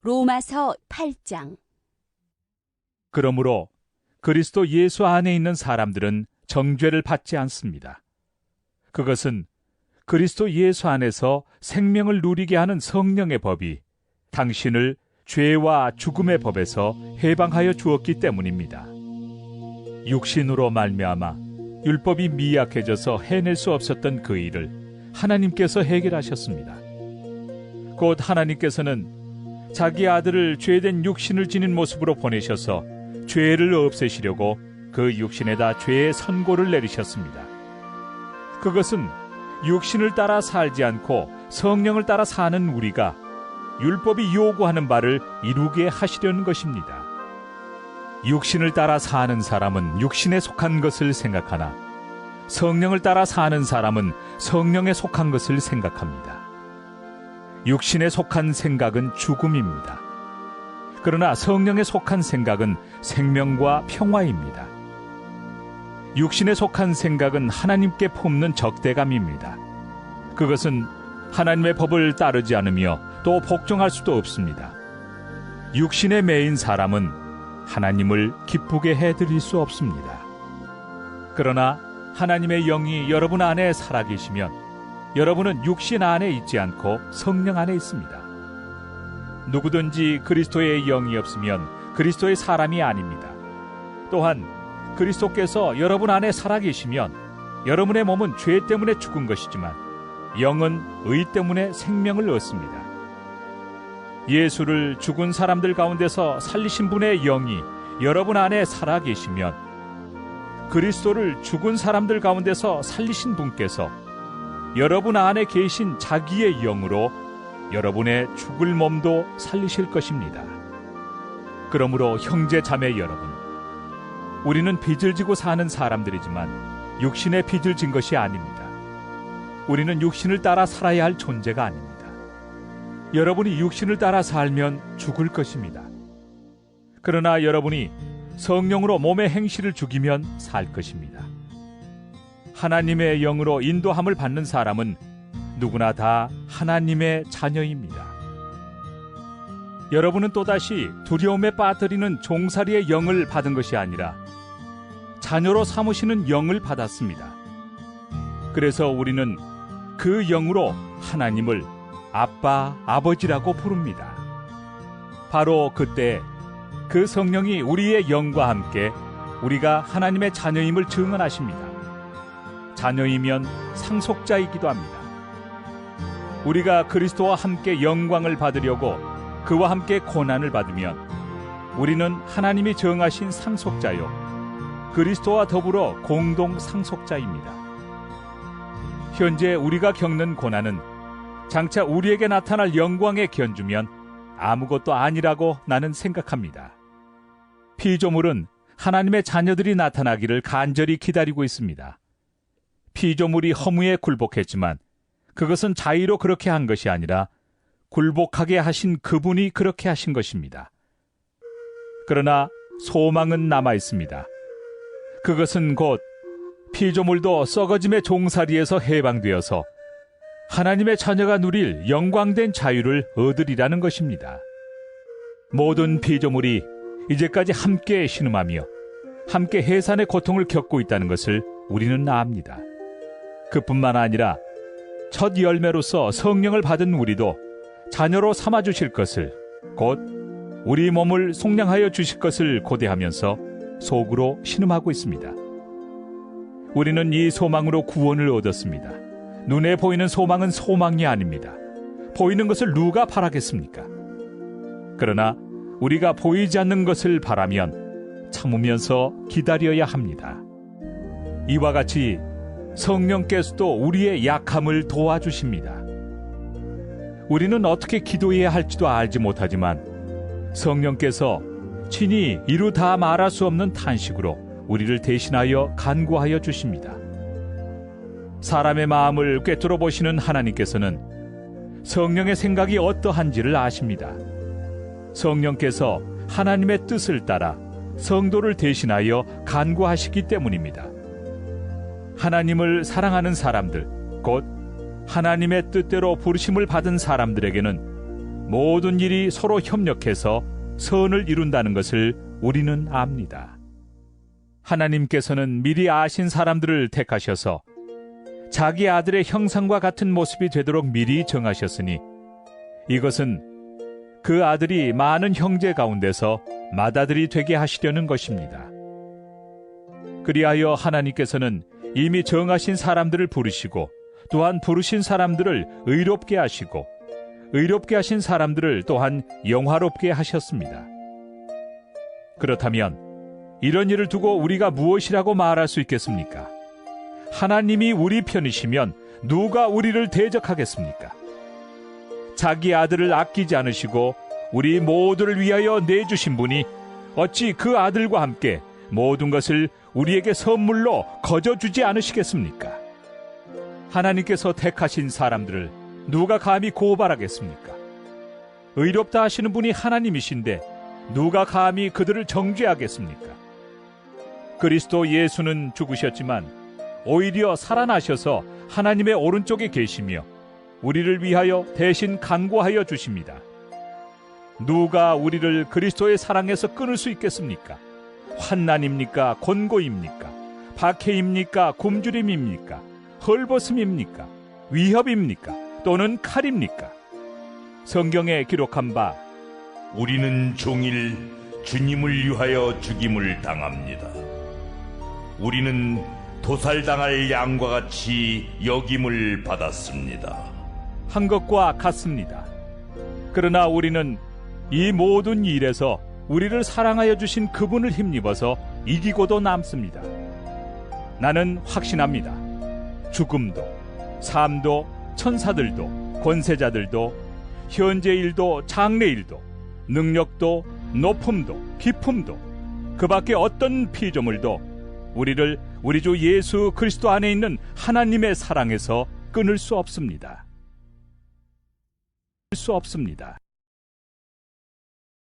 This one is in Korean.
로마서 8장. 그러므로 그리스도 예수 안에 있는 사람들은 정죄를 받지 않습니다. 그것은 그리스도 예수 안에서 생명을 누리게 하는 성령의 법이 당신을 죄와 죽음의 법에서 해방하여 주었기 때문입니다. 육신으로 말미암아 율법이 미약해져서 해낼 수 없었던 그 일을 하나님께서 해결하셨습니다. 곧 하나님께서는 자기 아들을 죄된 육신을 지닌 모습으로 보내셔서 죄를 없애시려고 그 육신에다 죄의 선고를 내리셨습니다. 그것은 육신을 따라 살지 않고 성령을 따라 사는 우리가 율법이 요구하는 바를 이루게 하시려는 것입니다. 육신을 따라 사는 사람은 육신에 속한 것을 생각하나 성령을 따라 사는 사람은 성령에 속한 것을 생각합니다. 육신에 속한 생각은 죽음입니다. 그러나 성령에 속한 생각은 생명과 평화입니다. 육신에 속한 생각은 하나님께 품는 적대감입니다. 그것은 하나님의 법을 따르지 않으며 또 복종할 수도 없습니다. 육신에 매인 사람은 하나님을 기쁘게 해드릴 수 없습니다. 그러나 하나님의 영이 여러분 안에 살아계시면 여러분은 육신 안에 있지 않고 성령 안에 있습니다. 누구든지 그리스도의 영이 없으면 그리스도의 사람이 아닙니다. 또한 그리스도께서 여러분 안에 살아계시면 여러분의 몸은 죄 때문에 죽은 것이지만 영은 의 때문에 생명을 얻습니다. 예수를 죽은 사람들 가운데서 살리신 분의 영이 여러분 안에 살아계시면 그리스도를 죽은 사람들 가운데서 살리신 분께서 여러분 안에 계신 자기의 영으로 여러분의 죽을 몸도 살리실 것입니다. 그러므로 형제 자매 여러분, 우리는 빚을 지고 사는 사람들이지만 육신의 빚을 진 것이 아닙니다. 우리는 육신을 따라 살아야 할 존재가 아닙니다. 여러분이 육신을 따라 살면 죽을 것입니다. 그러나 여러분이 성령으로 몸의 행실을 죽이면 살 것입니다. 하나님의 영으로 인도함을 받는 사람은 누구나 다 하나님의 자녀입니다. 여러분은 또다시 두려움에 빠뜨리는 종살이의 영을 받은 것이 아니라 자녀로 삼으시는 영을 받았습니다. 그래서 우리는 그 영으로 하나님을 아빠, 아버지라고 부릅니다. 바로 그때 그 성령이 우리의 영과 함께 우리가 하나님의 자녀임을 증언하십니다. 자녀이면 상속자이기도 합니다. 우리가 그리스도와 함께 영광을 받으려고 그와 함께 고난을 받으면 우리는 하나님이 정하신 상속자요 그리스도와 더불어 공동 상속자입니다. 현재 우리가 겪는 고난은 장차 우리에게 나타날 영광에 견주면 아무것도 아니라고 나는 생각합니다. 피조물은 하나님의 자녀들이 나타나기를 간절히 기다리고 있습니다. 피조물이 허무에 굴복했지만 그것은 자의로 그렇게 한 것이 아니라 굴복하게 하신 그분이 그렇게 하신 것입니다. 그러나 소망은 남아 있습니다. 그것은 곧 피조물도 썩어짐의 종살이에서 해방되어서 하나님의 자녀가 누릴 영광된 자유를 얻으리라는 것입니다. 모든 피조물이 이제까지 함께 신음하며 함께 해산의 고통을 겪고 있다는 것을 우리는 압니다. 그뿐만 아니라 첫 열매로서 성령을 받은 우리도 자녀로 삼아주실 것을, 곧 우리 몸을 속량하여 주실 것을 고대하면서 속으로 신음하고 있습니다. 우리는 이 소망으로 구원을 얻었습니다. 눈에 보이는 소망은 소망이 아닙니다. 보이는 것을 누가 바라겠습니까? 그러나 우리가 보이지 않는 것을 바라면 참으면서 기다려야 합니다. 이와 같이 성령께서도 우리의 약함을 도와주십니다. 우리는 어떻게 기도해야 할지도 알지 못하지만 성령께서 친히 이루 다 말할 수 없는 탄식으로 우리를 대신하여 간구하여 주십니다. 사람의 마음을 꿰뚫어 보시는 하나님께서는 성령의 생각이 어떠한지를 아십니다. 성령께서 하나님의 뜻을 따라 성도를 대신하여 간구하시기 때문입니다. 하나님을 사랑하는 사람들, 곧 하나님의 뜻대로 부르심을 받은 사람들에게는 모든 일이 서로 협력해서 선을 이룬다는 것을 우리는 압니다. 하나님께서는 미리 아신 사람들을 택하셔서 자기 아들의 형상과 같은 모습이 되도록 미리 정하셨으니 이것은 그 아들이 많은 형제 가운데서 맏아들이 되게 하시려는 것입니다. 그리하여 하나님께서는 이미 정하신 사람들을 부르시고 또한 부르신 사람들을 의롭게 하시고 의롭게 하신 사람들을 또한 영화롭게 하셨습니다. 그렇다면 이런 일을 두고 우리가 무엇이라고 말할 수 있겠습니까? 하나님이 우리 편이시면 누가 우리를 대적하겠습니까? 자기 아들을 아끼지 않으시고 우리 모두를 위하여 내주신 분이 어찌 그 아들과 함께 모든 것을 우리에게 선물로 거저주지 않으시겠습니까? 하나님께서 택하신 사람들을 누가 감히 고발하겠습니까? 의롭다 하시는 분이 하나님이신데 누가 감히 그들을 정죄하겠습니까? 그리스도 예수는 죽으셨지만 오히려 살아나셔서 하나님의 오른쪽에 계시며 우리를 위하여 대신 간구하여 주십니다. 누가 우리를 그리스도의 사랑에서 끊을 수 있겠습니까? 환난입니까? 곤고입니까? 박해입니까? 굶주림입니까? 헐벗음입니까? 위협입니까? 또는 칼입니까? 성경에 기록한 바 우리는 종일 주님을 위하여 죽임을 당합니다. 우리는 도살당할 양과 같이 여김을 받았습니다. 한 것과 같습니다. 그러나 우리는 이 모든 일에서 우리를 사랑하여 주신 그분을 힘입어서 이기고도 남습니다. 나는 확신합니다. 죽음도, 삶도, 천사들도, 권세자들도, 현재 일도, 장래 일도, 능력도, 높음도, 깊음도, 그 밖에 어떤 피조물도 우리를 우리 주 예수 그리스도 안에 있는 하나님의 사랑에서 끊을 수 없습니다.